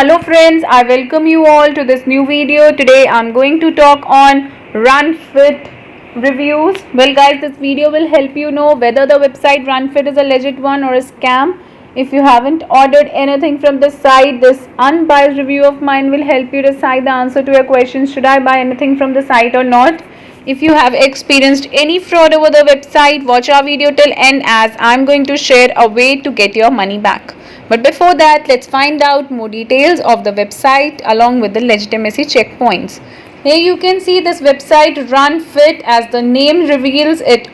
Hello friends, I welcome you all to this new video. Today I'm going to talk on RunFit reviews. Well guys, this video will help you know whether the website RunFit is a legit one or a scam. If you haven't ordered anything from the site, this unbiased review of mine will help you decide the answer to your question, should I buy anything from the site or not. If you have experienced any fraud over the website, watch our video till end as I'm going to share a way to get your money back. But before that, let's find out more details of the website along with the legitimacy checkpoints. Here you can see this website RunFit, as the name reveals, it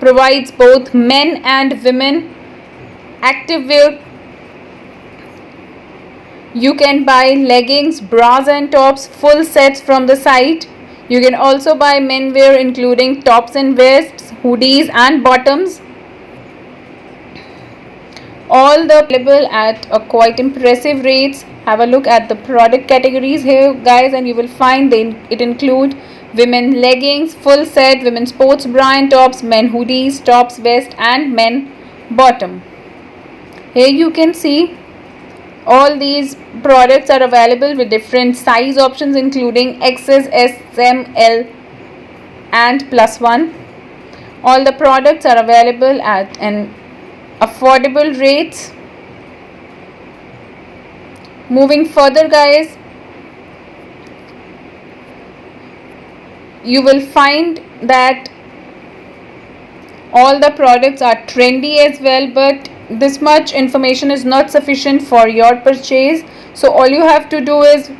provides both men and women activewear. You can buy leggings, bras and tops, full sets from the site. You can also buy men wear including tops and vests, hoodies and bottoms. All the available at a quite impressive rates. Have a look at the product categories here guys, and you will find it include women leggings, full set, women sports bra and tops, men hoodies, tops, vest and men bottom. Here you can see all these products are available with different size options including XS, S, M, L and +1. All the products are available at an affordable rates. Moving further guys, you will find that all the products are trendy as well, but this much information is not sufficient for your purchase. So all you have to do is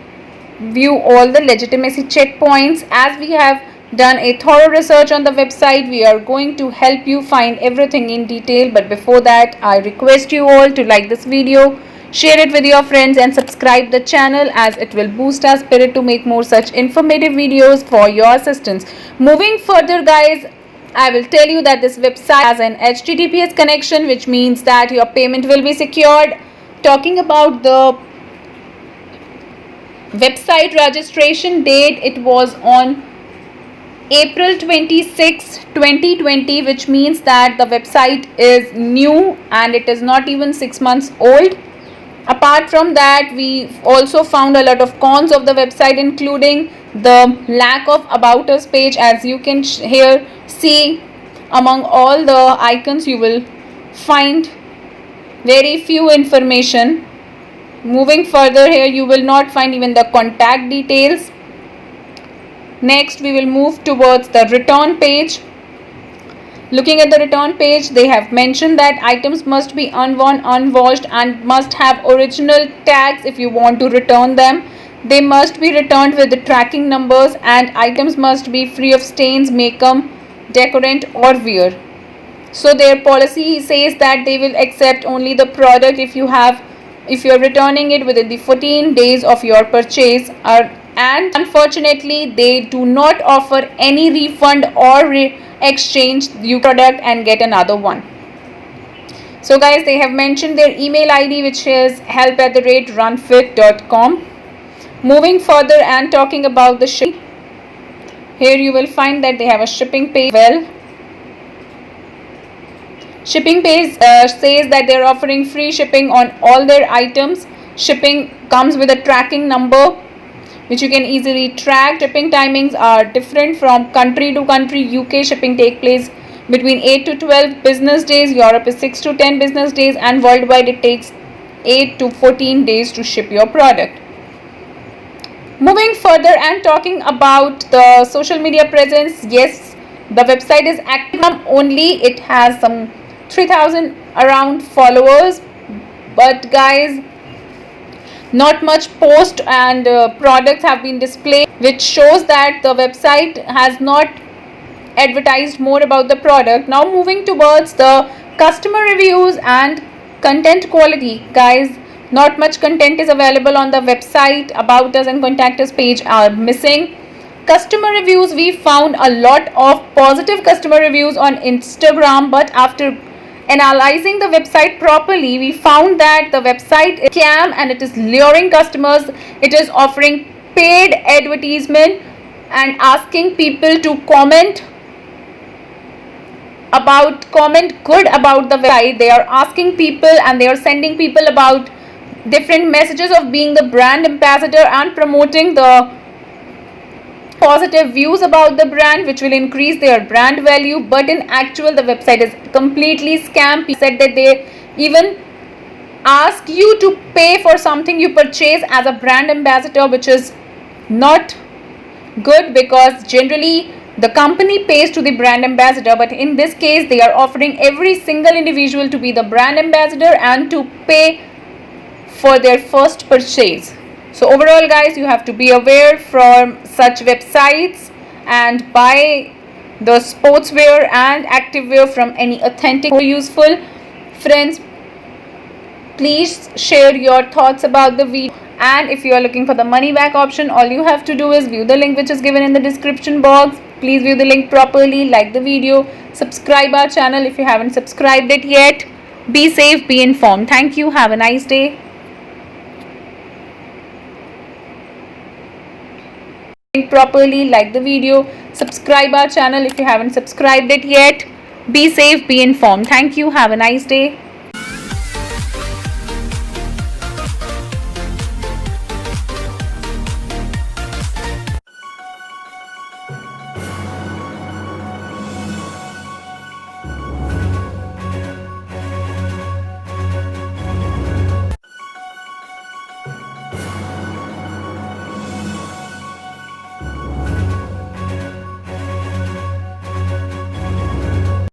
view all the legitimacy checkpoints. As we have done a thorough research on the website, we are going to help you find everything in detail. But before that, I request you all to like this video, share it with your friends and subscribe the channel, as it will boost our spirit to make more such informative videos for your assistance. Moving further guys, I will tell you that this website has an HTTPS connection, which means that your payment will be secured. Talking about the website registration date, it was on April 26, 2020, which means that the website is new and it is not even 6 months old. Apart from that, we also found a lot of cons of the website, including the lack of about us page. As you can here see, among all the icons you will find very few information. Moving further, here you will not find even the contact details. Next we will move towards the return page. Looking at the return page, they have mentioned that items must be unworn, unwashed and must have original tags if you want to return them. They must be returned with the tracking numbers, and items must be free of stains, makeup, decorant or wear. So their policy says that they will accept only the product if you are returning it within the 14 days of your purchase, and unfortunately they do not offer any refund or exchange your product and get another one. So guys, they have mentioned their email ID, which is help@runfit.com. Moving further and talking about the shipping, here you will find that they have a shipping page. Well, shipping page says that they are offering free shipping on all their items. Shipping comes with a tracking number which you can easily track. Shipping timings are different from country to country. UK shipping take place between 8 to 12 business days, Europe is 6 to 10 business days, and worldwide it takes 8 to 14 days to ship your product. Moving further and talking about the social media presence, yes, the website is active only. It has some 3000 around followers, but guys, not much post and products have been displayed, which shows that the website has not advertised more about the product. Now moving towards the customer reviews and content quality, guys, not much content is available on the website. About us and contact us page are missing. Customer reviews, we found a lot of positive customer reviews on Instagram, but after analyzing the website properly, we found that the website is scam and it is luring customers. It is offering paid advertisement and asking people to comment good about the website. They are asking people and they are sending people about different messages of being the brand ambassador and promoting the positive views about the brand, which will increase their brand value. But in actual, the website is completely scam. People said that they even ask you to pay for something you purchase as a brand ambassador, which is not good, because generally the company pays to the brand ambassador, but in this case they are offering every single individual to be the brand ambassador and to pay for their first purchase. So overall, guys, you have to be aware from such websites and buy the sportswear and activewear from any authentic or useful. Friends, please share your thoughts about the video, and if you are looking for the money back option, all you have to do is view the link which is given in the description box. Please view the link properly, like the video, subscribe our channel if you haven't subscribed it yet. Be safe, be informed. Thank you. Have a nice day. Properly, like the video, subscribe our channel if you haven't subscribed it yet. Be safe, be informed. Thank you. Have a nice day.